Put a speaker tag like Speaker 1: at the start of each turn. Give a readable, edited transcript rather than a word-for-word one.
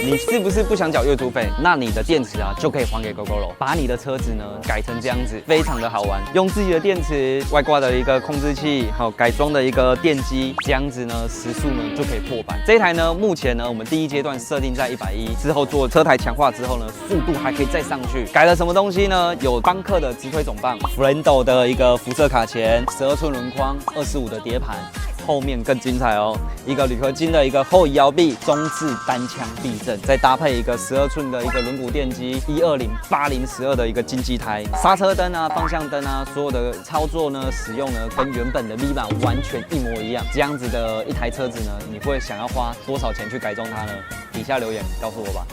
Speaker 1: 你是不是不想缴月租费？那你的电池啊就可以还给 Gogoro， 把你的车子呢改成这样子，非常的好玩。用自己的电池外挂的一个控制器，还有改装的一个电机，这样子呢时速呢就可以破百。这一台呢目前呢我们第一阶段设定在110，之后做车台强化之后呢，速度还可以再上去。改了什么东西呢？有邦克的直推总棒 ，Frendo 的一个辐射卡钳，12寸轮框，25的碟盘。后面更精彩哦，一个铝合金的一个后移摇臂，中置单枪避震，再搭配一个12寸的一个轮毂电机120/80/12的一个经济胎，刹车灯啊、方向灯啊，所有的操作呢，使用呢跟原本的 V 版完全一模一样。这样子的一台车子呢，你会想要花多少钱去改装它呢？底下留言告诉我吧。